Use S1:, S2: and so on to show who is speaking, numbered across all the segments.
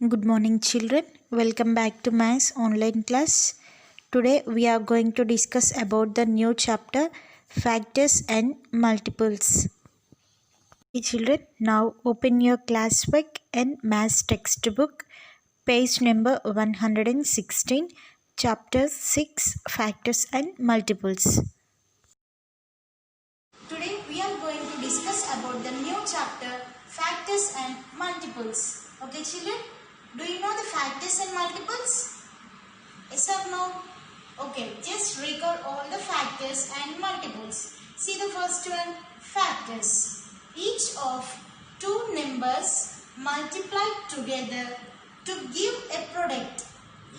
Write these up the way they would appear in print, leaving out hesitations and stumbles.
S1: Good morning, children. Welcome back to Maths online class. Today we are going to discuss about the new chapter Factors and Multiples. Okay, children, now open your classwork and Maths textbook, page number 116, chapter 6 Factors and Multiples.
S2: Today we are going to discuss about the new chapter Factors and Multiples. Okay children, do you know the factors and multiples? Yes or no? Okay, just recall all the factors and multiples. See the first one, factors. Each of two numbers multiplied together to give a product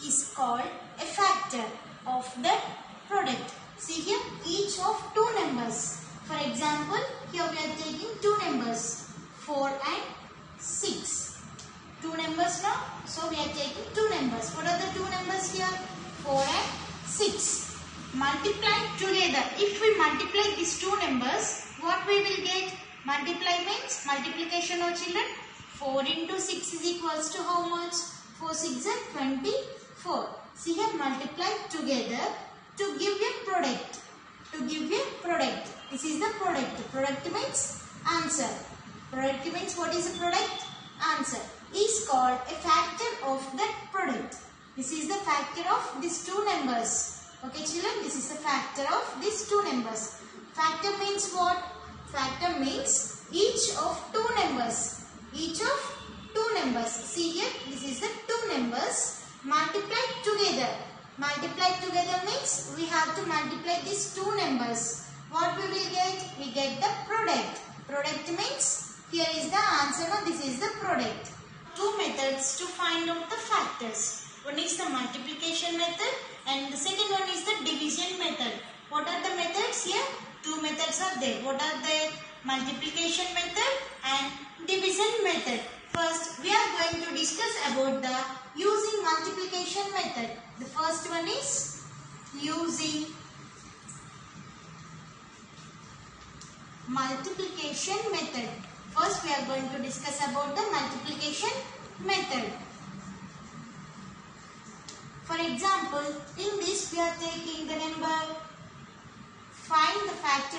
S2: is called a factor of that product. See here, each of two numbers. For example, here we are taking two numbers, 4 and 6. Two numbers now, so we are taking two numbers. What are the two numbers here? 4 and 6. Multiplied together. If we multiply these two numbers, what we will get? Multiply means multiplication of children. 4 into 6 is equals to how much? 4 6 are 24. See here, multiply together to give a product. To give a product. This is the product. Product means answer. Product means what is a product? Answer. Is called a factor of that product. This is the factor of these two numbers. Okay children, this is the factor of these two numbers. Factor means what? Factor means each of two numbers. Each of two numbers. See here, this is the two numbers multiplied together. Multiplied together means we have to multiply these two numbers. What we will get? We get the product. Product means here is the answer. Now this is the product. Two methods to find out the factors. One is the multiplication method and the second one is the division method. What are the methods here? Two methods are there. What are they? Multiplication method and division method. First, we are going to discuss about the using multiplication method. The first one is using multiplication method. First, we are going to discuss about the multiplication method. For example, in this we are taking the number, find the factor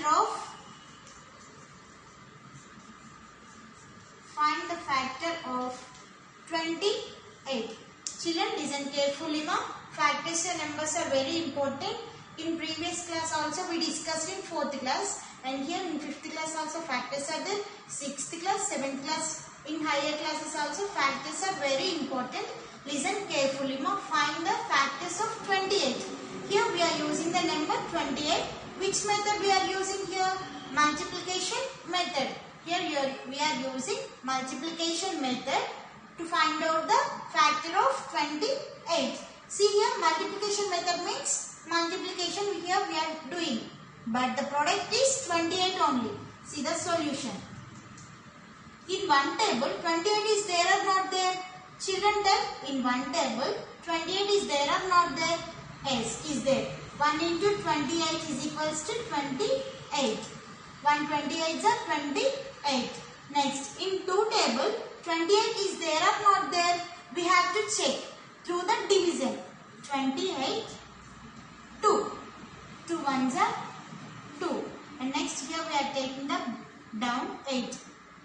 S2: of 28. Children, listen carefully now. Factors and numbers are very important. In previous class also we discussed in 4th class and here in 5th class also factors are there. 6th class, 7th class, in higher classes also factors are very important. Listen carefully now. Find the factors of 28. Here we are using the number 28. Which method we are using here? Multiplication method. Here we are using multiplication method to find out the factor of 28. See here, multiplication method means multiplication here we are doing. But the product is 28 only. See the solution. In one table, 28 is there or not there? Children tell, in one table, 28 is there or not there? Yes, is there. 1 into 28 is equals to 28. 128 are 28. Next, in two table, 28 is there or not there? We have to check through the division. 28, 2. 2 ones are 2. And next here we are taking the down 8.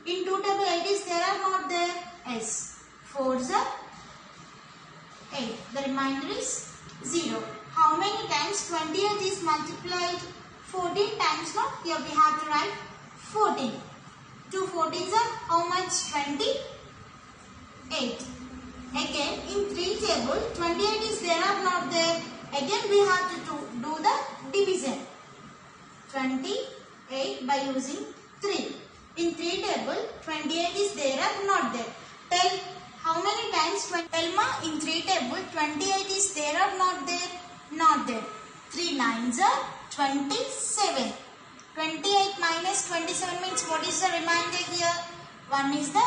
S2: In 2 table 8 is there or not there? Yes. 4s are 8. The remainder is 0. How many times 28 is multiplied? 14 times now. Here we have to write 14. 2 14s are how much? 28. Again in 3 table 28 is there or not there? Again we have to do the division. 28 by using 3. In 3 table 28 is there or not there? Tell how many times tell ma, in 3 table 28 is there or not there? Not there. 3 9s are 27. 28 minus 27 means what is the remainder here? 1 is the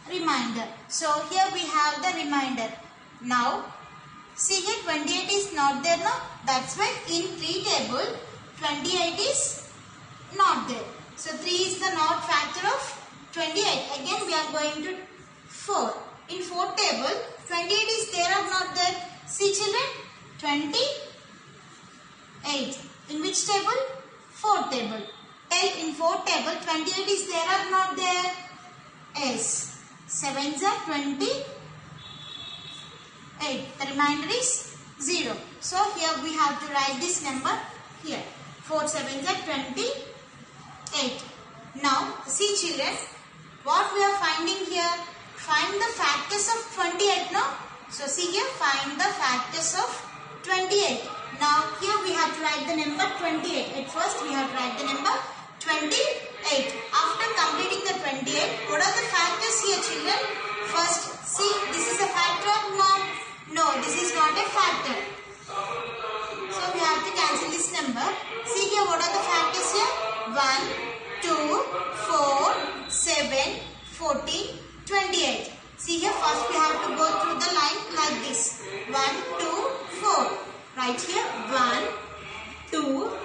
S2: remainder. So here we have the remainder. Now see here 28 is not there now. That's why in 3 table 28 is not there. So 3 is the not factor of 28. Again we are going to 4. In fourth table, 28 is there or not there? See children, 28. In which table? Fourth table. Tell in fourth table, 28 is there or not there? Yes. 7s are 28. The remainder is 0. So here we have to write this number here. 4 7s are 28. Now see children, what we are finding here? Find the factors of 28, no? So see here, find the factors of 28. Now here we have to write the number 28. At first we have to write the number 28. After completing the 28, what are the factors here children? First, see, this is a factor or not? No, this is not a factor. So we have to cancel this number. See here, what are the factors here? 1, 2, 4, 7, 14, 28. See here, first we have to go through the line like this. 1, 2, 4. Right here, 1, 2, 4.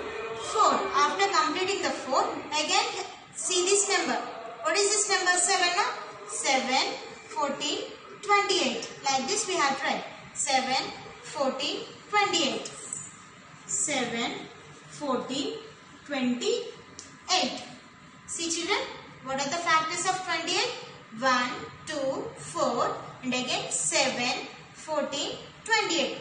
S2: After completing the 4, again see this number. What is this number? 7, no? 7, 14, 28. Like this we have to write. 7, 14, 28. 7, 14, 28. See children, what are the factors of 28? 1, 2, 4 and again 7, 14, 28.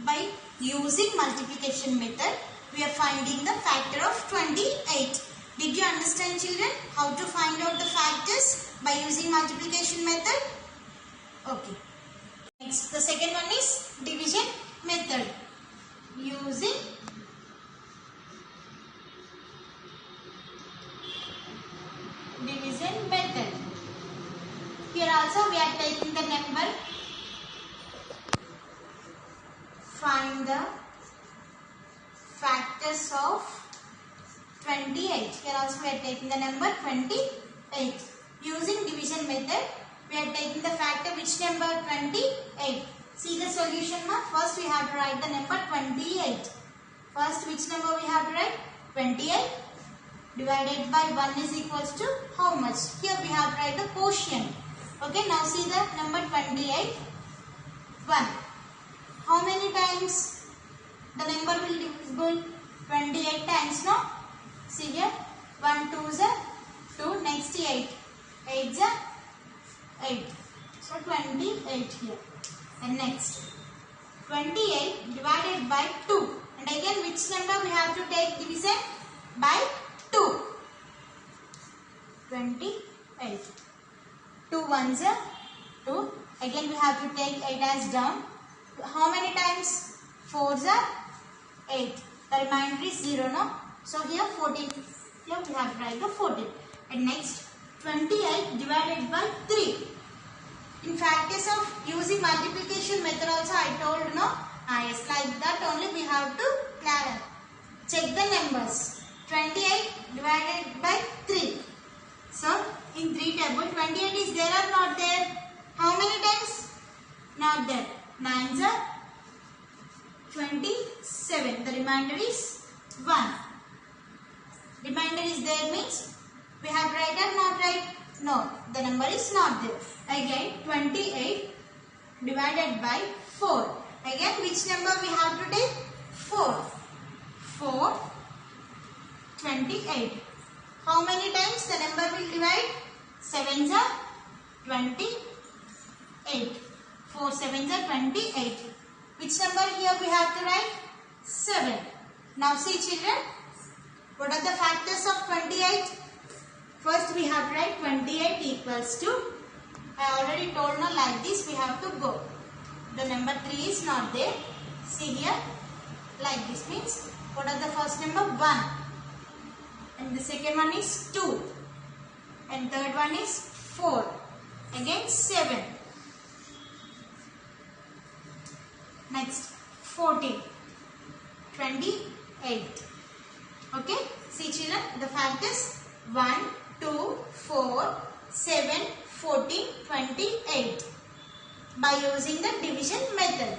S2: By using multiplication method, we are finding the factor of 28. Did you understand children how to find out the factors by using multiplication method? Okay. Next, the second one is division method. Using division method. Here also we are taking the number. Find the factors of 28. Here also we are taking the number 28. Using division method, we are taking the factor which number? 28. See the solution now. First we have to write the number 28. First which number we have to write? 28 divided by 1 is equals to how much? Here we have to write the quotient. Okay, now see the number 28. 1. How many times the number will be divisible? 28 times, no? See here, 1 2 is 2, next 8. 8 is 8. So 28 here. And next, 28 divided by 2. And again, which number we have to take division? By 2. 28. 2 ones are 2. Again, we have to take 8 as down. How many times? 4s are 8. The remainder is 0, no? So here 14. Here we have to write the 14. And next, 28 divided by 3. In factors of using multiplication method also I told, no? Yes, like that only we have to check the numbers. 28 divided by 3. So, in 3 table, 28 is there or not there? How many times? Not there. 9s are 27. The remainder is 1. Remainder is there means we have right or not right? No, the number is not there. Again 28 divided by 4. Again which number we have to take? 4. 4, 28. How many times the number will divide? 7s are 28. 4 7s are 28. Which number here we have to write? 7. Now see children, what are the factors of 28? First we have to write 28 equals to, I already told now like this we have to go. The number 3 is not there. See here, like this means, what are the first number? 1. And the second one is 2. And third one is 4. Again 7. Next 14. 28. Okay. See children, the factors 1, 2, 4, 7, 14, 28 by using the division method.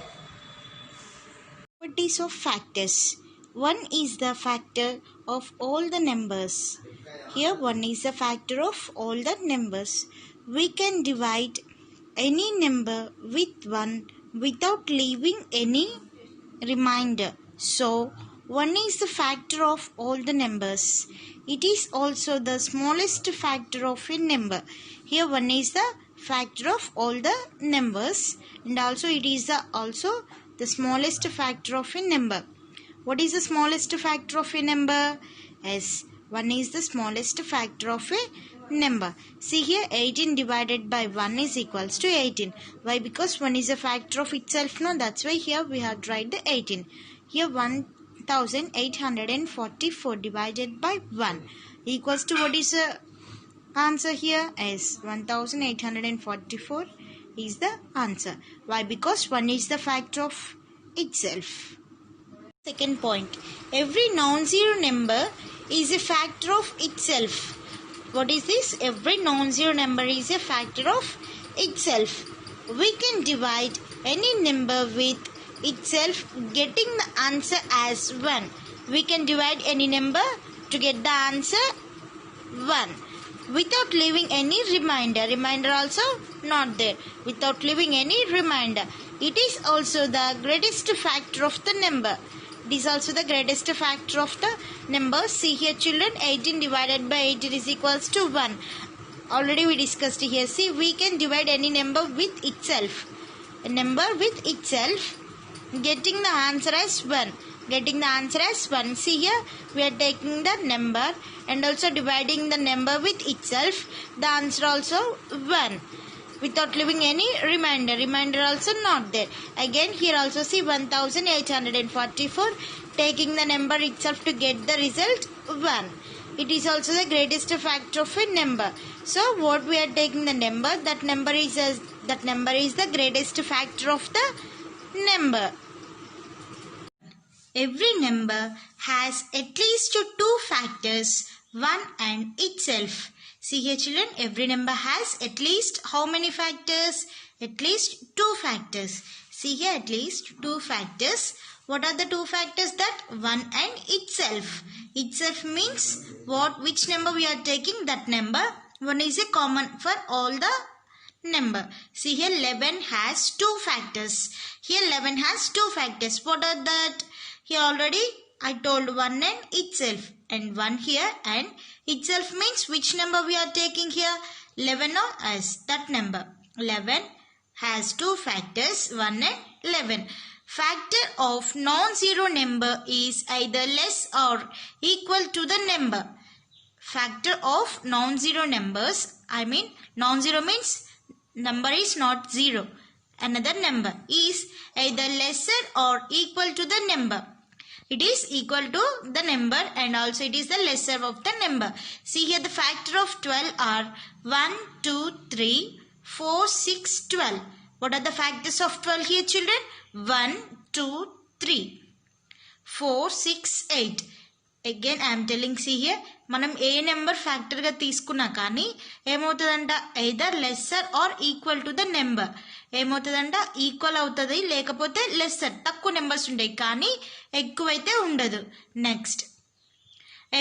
S1: Properties of factors. 1 is the factor of all the numbers. Here 1 is the factor of all the numbers.
S2: we can divide any number with 1 without leaving any remainder. So 1 is the factor of all the numbers. It is also the smallest factor of a number. Here 1 is the factor of all the numbers, and also it is also the smallest factor of a number. What is the smallest factor of a number? Yes, 1 is the smallest factor of a number. See here, 18 divided by 1 is equals to 18. Why? Because 1 is a factor of itself. No, that's why here we have tried the 18. Here 1844 divided by 1 equals to, what is the answer here? Is 1844 is the answer. Why? Because 1 is the factor of itself. Second point, every non-zero number is a factor of itself. What is this? Every non-zero number is a factor of itself. We can divide any number with itself getting the answer as 1. We can divide any number to get the answer 1 without leaving any remainder. Remainder also not there. Without leaving any remainder. It is also the greatest factor of the number. It is also the greatest factor of the number. See here children, 18 divided by 18 is equals to 1. Already we discussed here. See, we can divide any number with itself. A number with itself getting the answer as 1. Getting the answer as 1. See here, we are taking the number and also dividing the number with itself. The answer also 1. Without leaving any remainder. Remainder also not there. Again here also see 1844. Taking the number itself to get the result 1. It is also the greatest factor of a number. So what we are taking the number, that number is the greatest factor of the number. Every number has at least 2 factors, 1 and itself. See here children, every number has at least how many factors? At least 2 factors. See here, at least 2 factors. What are the 2 factors? That 1 and itself. Itself means what? Which number we are taking? That number. 1 is a common for all the number. See here, 11 has 2 factors. Here 11 has 2 factors. What are that? Here already I told 1 and itself, and 1 here and itself means which number we are taking here? 11 or as that number. 11 has 2 factors, 1 and 11. Factor of non-zero number is either less or equal to the number. Factor of non-zero numbers, non-zero means number is not 0. Another number is either lesser or equal to the number. It is equal to the number and also it is the lesser of the number. See here, the factor of 12 are 1, 2, 3, 4, 6, 12. What are the factors of 12 here children? 1, 2, 3, 4, 6, 8. Again I am telling, see here, మనం ఏ number ఫ్యాక్టర్గా తీసుకున్నా కానీ ఏమవుతుందంట, either lesser or equal to the number. ఏమవుతుందంట, equal అవుతుంది, లేకపోతే lesser, తక్కువ numbers ఉంటాయి కానీ ఎక్కువైతే ఉండదు. Next,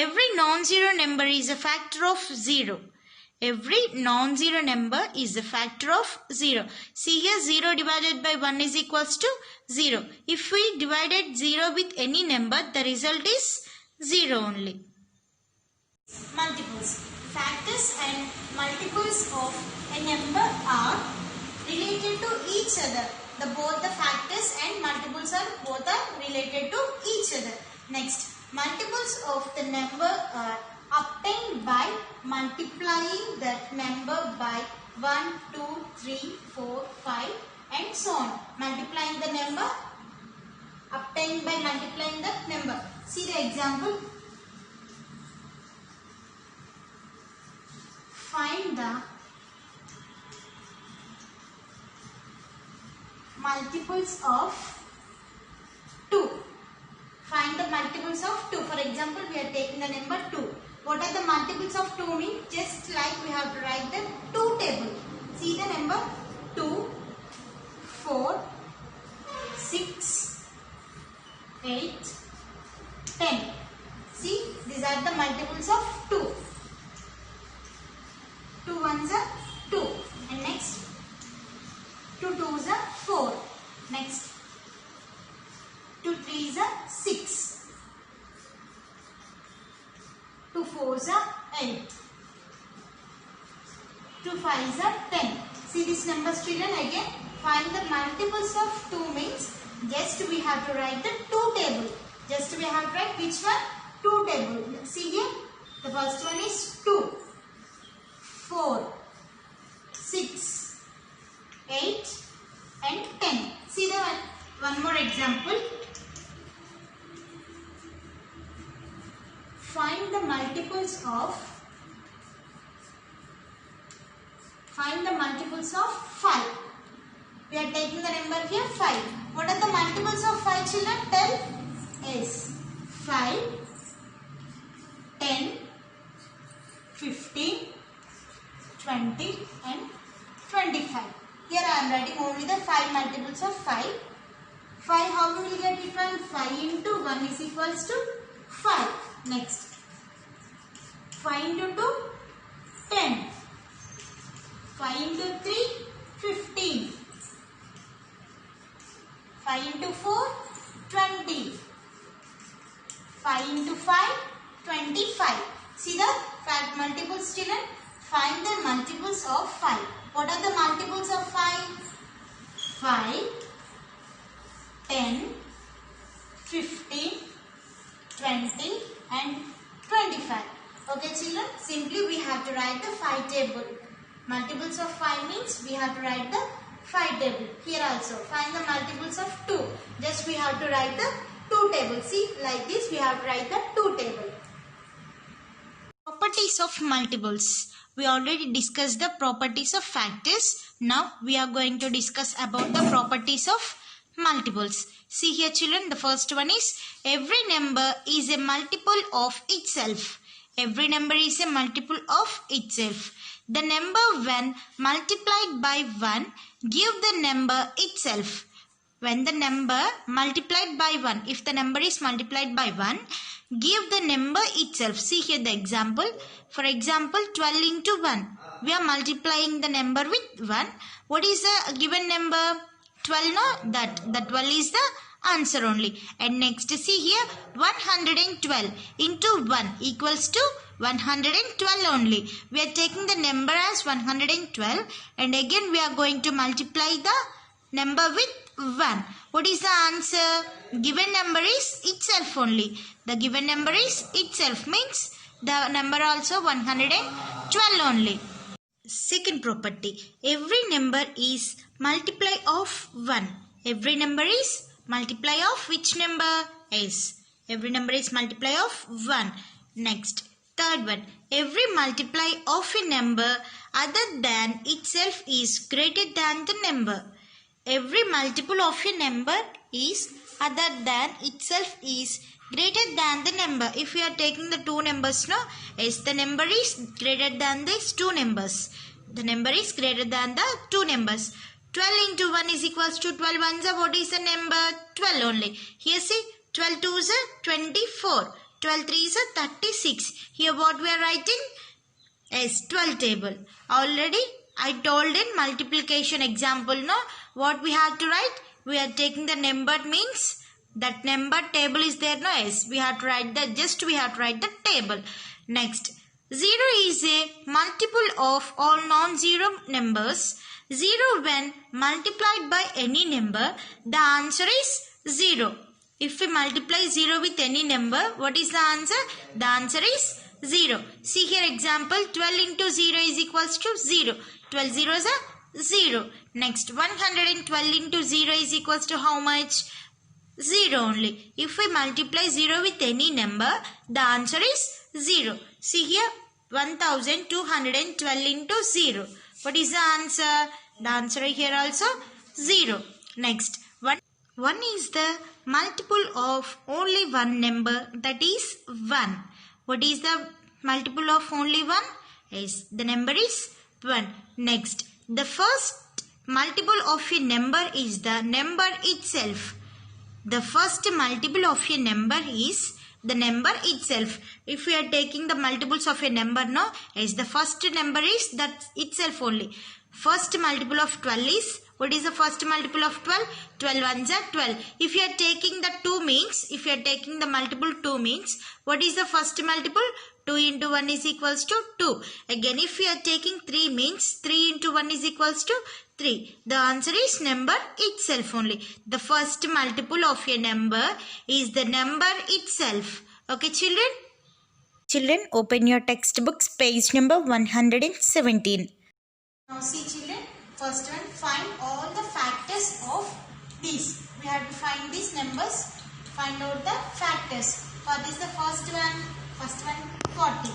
S2: every non-zero number is a factor of 0. Every non-zero number is a factor of 0. See here, 0 divided by 1 is equals to 0. If we divided 0 with any number, the result is 0 only. Multiples. Factors and multiples of a number are related to each other. Both the factors and multiples are related to each other. Next, multiples of the number are obtained by multiplying that number by 1, 2, 3, 4, 5 and so on. Multiplying the number, obtained by multiplying that number. See the example. Find the multiples of 2. Find the multiples of 2. For example, we are taking the number 2. What are the multiples of 2 mean? Just like we have to write the 2 table. See the number 2, 4, 6, 8, 10. See, these are the multiples of 2. 2 ones are 2. 2 2s are 4. Next, 2 3s are 6. 2 4s are 8. 2 5s are 10. See these numbers, children. Again, find the multiples of 2 means just we have to write the 2 table. Just we have to write which one? 2 table. See here. The first one is 2, 4, 6, 8 and 10. See the one more example. Find the multiples of 5. We are taking the number here 5. What are the multiples of 5, children? Tell. Yes. 5, 10, 15, 20 and 25. Here I am writing only the 5 multiples of 5. 5, how we will get it? 5 into 1 is equals to 5. Next, 5 into 2, 10. 5 into 3, 15. 5 into 4, 20. 5 into 5, 25. See the fact multiples, children? Find the multiples of 5. What are the multiples of 5? 5, 10, 15, 20 and 25. Okay, children? Simply we have to write the 5 table. Multiples of 5 means we have to write the 5 table. Here also find the multiples of 2. Just we have to write the 2 table. See, like this we have to write the 2 table. Properties of multiples. We already discussed the properties of factors. Now we are going to discuss about the properties of multiples. See here, children, the first one is every number is a multiple of itself. Every number is a multiple of itself. The number when multiplied by 1 give the number itself. When the number multiplied by 1, if the number is multiplied by 1, give the number itself. See here the example. For example, 12 into 1. We are multiplying the number with 1. What is the given number? 12, no? That 12 is the answer only. And next, see here, 112 into 1 equals to 112 only. We are taking the number as 112 and again we are going to multiply the number with 1. What is the answer? Given number is itself only. The given number is itself means the number also 112 only. Second property. Every number is multiply of 1. Every number is multiply of which number? S. Every number is multiply of 1. Next, third one. Every multiply of a number other than itself is greater than the number. Every multiple of a number is other than itself is greater than the number. If we are taking the two numbers, no? Yes, the number is greater than these two numbers. The number is greater than the two numbers. 12 into 1 is equals to 12 ones. What is the number? 12 only. Here see, 12 twos are 24. 12 threes are 36. Here what we are writing? Yes, 12 table. Already I told in multiplication example, no? What we have to write? We are taking the number means that number table is there, no? Yes, we have to write the, just we have to write the table. Next, 0 is a multiple of all non-zero numbers. 0 when multiplied by any number, the answer is 0. If we multiply 0 with any number, what is the answer? The answer is 0. See here example, 12 into 0 is equals to 0. 12 zeros are 0. Next, 112 into 0 is equals to how much? 0 only. If we multiply 0 with any number, the answer is 0. See here, 1212 into 0. What is the answer? The answer here also 0. Next, 1 is the multiple of only one number, that is 1. What is the multiple of only 1? Yes, the number is 1. Next, the first multiple of a number is the number itself. The first multiple of a number is the number itself. If we are taking the multiples of a number, no, yes, the first number is that itself only. First multiple of 12 is What is the first multiple of 12? 12 ones are 12. If you are taking the 2 means, if you are taking the multiple 2 means, what is the first multiple? 2 into 1 is equals to 2. Again, if you are taking 3 means, 3 into 1 is equals to 3. The answer is number itself only. The first multiple of a number is the number itself. Okay, children?
S1: Children, open your textbooks, page number 117.
S2: Now see children, first one, find all the factors of these. We have to find these numbers, find out the factors. What is the first one? First one, 40.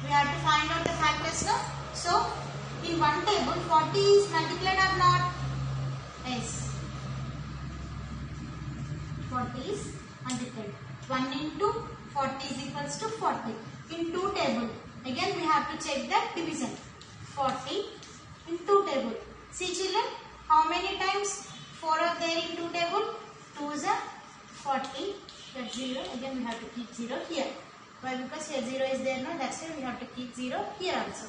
S2: We have to find out the factors now. So, in one table, 40 is multiplied or not? Yes. 40 is multiplied. 1 into 40 is equals to 40. In 2 table, again we have to check the division. 40 in 2 table. See children, how many times 4 are there in 2 table? 2 is a 40, that's 0. Again we have to keep 0 here. Why? Because here 0 is there, no? That's why we have to keep 0 here also.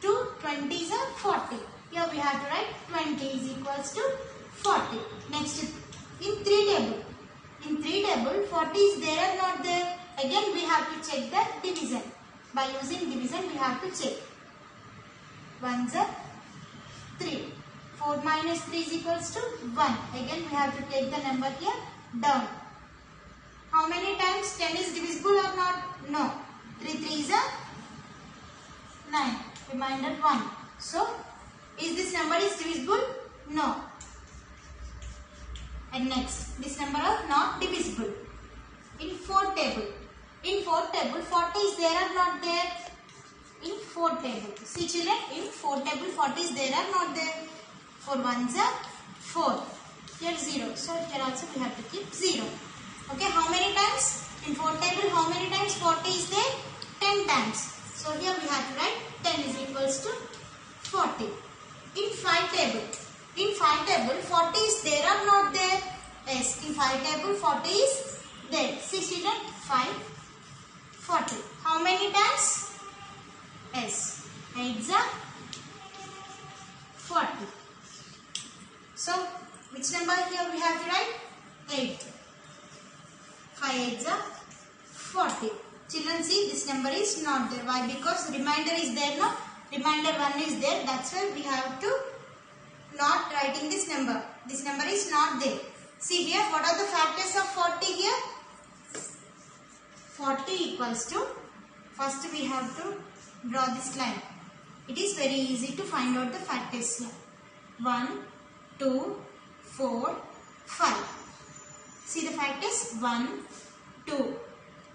S2: 2, 20 is a 40. Here we have to write 20 is equals to 40. Next, in 3 table. In 3 table, 40 is there or not there? Again we have to check the division. By using division we have to check. 1 is 3. 4 minus 3 is equals to 1. Again we have to take the number here down. How many times 10 is divisible or not? No. 3 3 is 9. Remainder 1. So, is this number is divisible? No. And next, this number is not divisible. In 4 table. In 4 table, 40 is there or not there? In 4 table. See children, in 4 table, 40 is there or not there? 4 ones are 4. Here 0. So, here also we have to keep 0. Okay, how many times? In 4 table, how many times 40 is there? 10 times. So, here we have to write 10 is equals to 40. In 5 table. In 5 table, 40 is there or not there? Yes, in 5 table, 40 is there. See children, 5, 40. How many times? Yes, 8 is 40. So, which number here we have to write? 8. 5 8 is 40. Children, see this number is not there. Why? Because remainder is there, no? Remainder 1 is there. That's why we have to not writing this number. This number is not there. See here, what are the factors of 40 here? 40 equals to, first we have to draw this line. It is very easy to find out the factors here. 1, 2, 4, 5. See the factors? 1, 2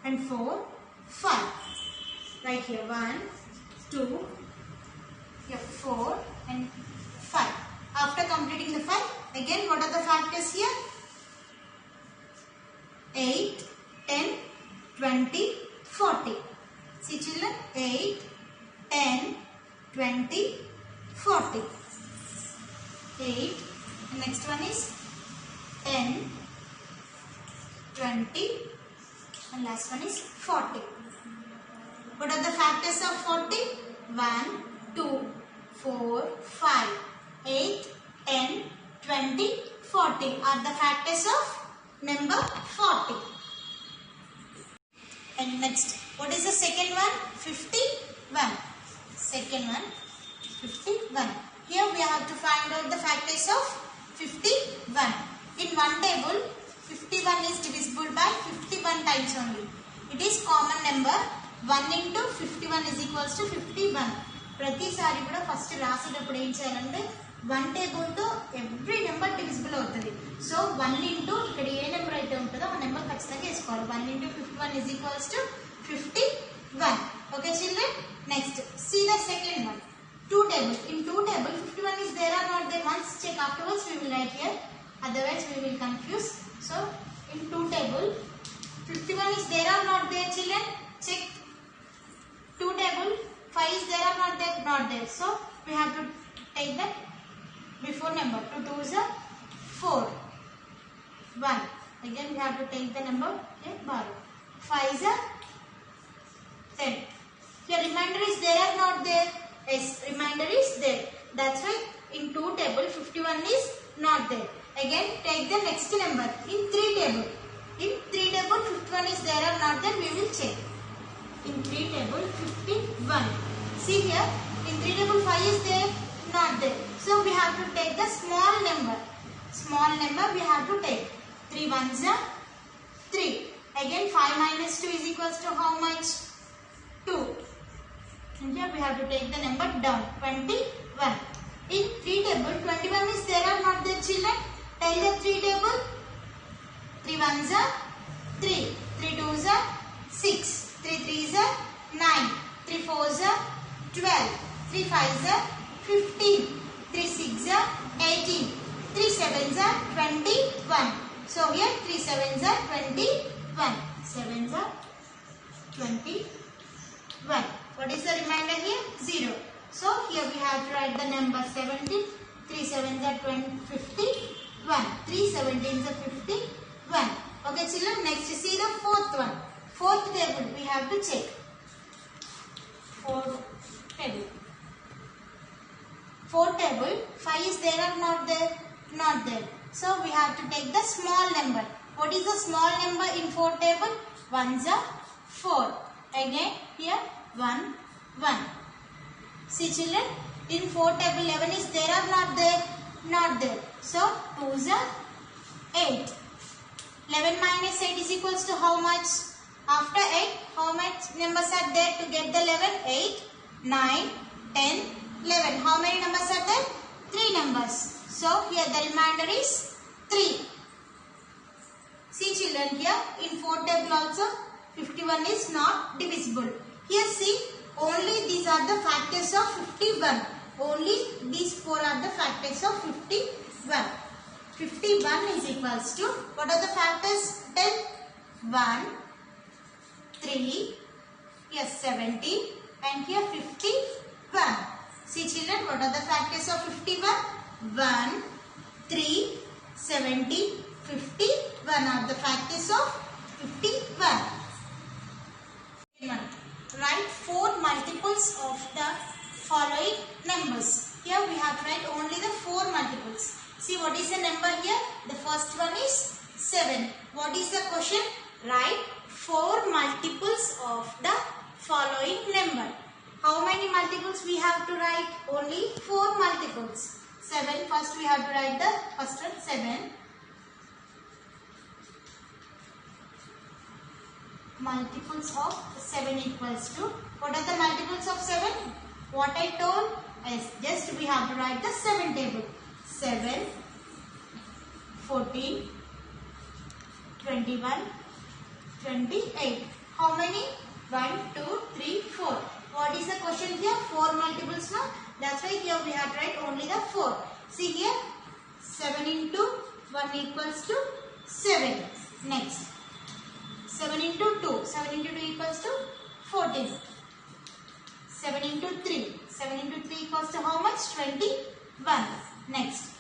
S2: and 4, 5. Right here 1, 2, here 4 and 5. After completing the 5, again what are the factors here? 8, 10, 20, 40. See children, 8, 10, 20, 40. 8, the next one is 10, 20 and last one is 40. What are the factors of 40? 1, 2, 4, 5, 8, 10, 20, 40 are the factors of number 40. And next, what is the second one? 51. Second one, 51. Here we have to find out the factors of 51. In one table, 51 is divisible by 51 times only. It is common number. 1 into 51 is equals to 51. ప్రతిసారి కూడా first రాసేటప్పుడు ఏం చేయాలంటే 1 table తో every number divisible అవుతుంది. So 1 into ఇక్కడ ఏ number అయితే ఉంటుందో ఆ నెంబర్ ఖచ్చితంగా వేసుకోవాలి. 1 into 51 is equals to 51. Okay children? Next, see the second one. 2 table. In 2 table, 51 is there or not there? Once check, afterwards we will write here. Otherwise we will confuse. So in 2 table, 51 is there or not there children? Check. 2 table, 5 is there or not there? Not there. So we have to take the before number. 2 2 is 4. 1. Again we have to take the number. Okay, borrow. 5 is 10. Here remainder is there or not there? Yes, remainder is there. That's why in 2 table 51 is not there. Again take the next number in 3 table. In 3 table 51 is there or not there, we will check. In 3 table 51. See here, in 3 table 5 is there, not there. So we have to take the small number. Small number we have to take. 3 ones are 3. Again 5 minus 2 is equals to how much? 2. And here we have to take the number down. 21. In 3 table 21 is there or not there, children? Tell the 3 table. 3 ones are 3. 3 twos are 6. 3 threes are 9. 3 fours are 12. 3 fives are 15. 3 sixes are 18. 3 sevens are 21. So here 3 sevens are 21. Sevens are 21. What is the remainder here? 0. So here we have to write the number 17. 3 sevens are 51. 3 17s are 51. Okay children, next you see the fourth one. Fourth table we have to check. Fourth table. Fourth table 5 is there or not there? Not there. So we have to take the small number. What is the small number in fourth table? Ones are 4. Again here 1 1. See children, in fourth table 11 is there or not there? Not there. So 2s are 8. 11 minus 8 is equals to how much? After 8, how much numbers are there to get the 11? 8, 9, 10, 11. How many numbers are there? 3 numbers. So here the remainder is 3. See children, here in fourth table also 51 is not divisible. Here see, only these are the factors of 51. Only these 4 are the factors of 51. 51 is equals to, what are the factors? 10, 1, 3, yes 70 and here 51. See children, what are the factors of 51? 1, 3, 70, 51 are the factors of 51. Write 4 multiples of the following numbers. Here we have to write only the 4 multiples. See what is the number here? The first one is 7. What is the question? Write 4 multiples of the following number. How many multiples we have to write? Only 4 multiples. 7. First we have to write the first one 7. Multiples of 7 equals to, what are the multiples of 7? What I told is just we have to write the 7 table. 7, 14, 21, 28. How many? 1, 2, 3, 4. What is the question here? 4 multiples now. That's why here we have to write only the 4. See here, 7 into 1 equals to 7. Next, 7 into 2. 7 into 2 equals to 14. 7 into 3. 7 into 3 equals to how much? 21. Next,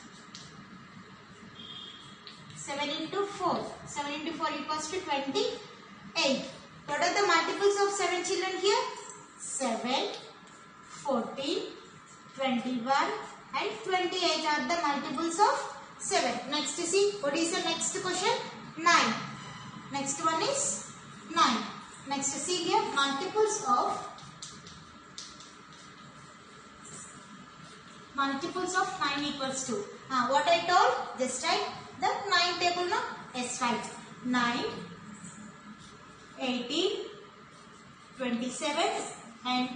S2: 7 into 4. 7 into 4 equals to 28. What are the multiples of 7 children here? 7, 14, 21 and 28 are the multiples of 7. Next see, what is the next question? 9. Next one is 9. Next see here, multiples of 9 equals to. What I told? Just write the 9 table now. Yes, right. 9, 18, 27 and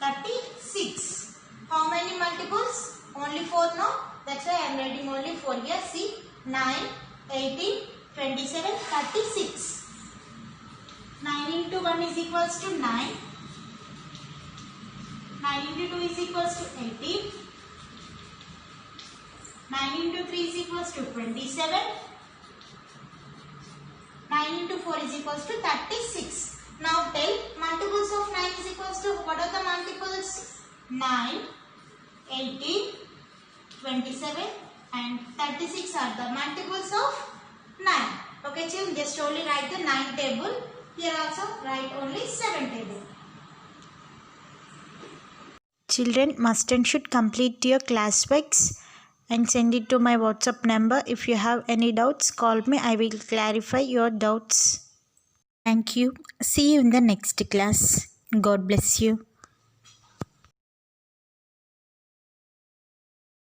S2: 36. How many multiples? Only 4 now. That's why I am writing only 4 here. See, 9, 18, 27, 36. 9 into 1 is equals to 9. 9 into 2 is equals to 18. 9 into 3 is equals to 27. 9 into 4 is equals to 36. Now tell multiples of 9 is equals to, what are the multiples? 9, 18, 27 and 36 are the multiples of 9. Okay children, just only write the 9 table. Here also write only 7 table.
S1: Children must and should complete your class works and send it to my WhatsApp number. If you have any doubts, call me. I will clarify your doubts. Thank you. See you in the next class. God bless you.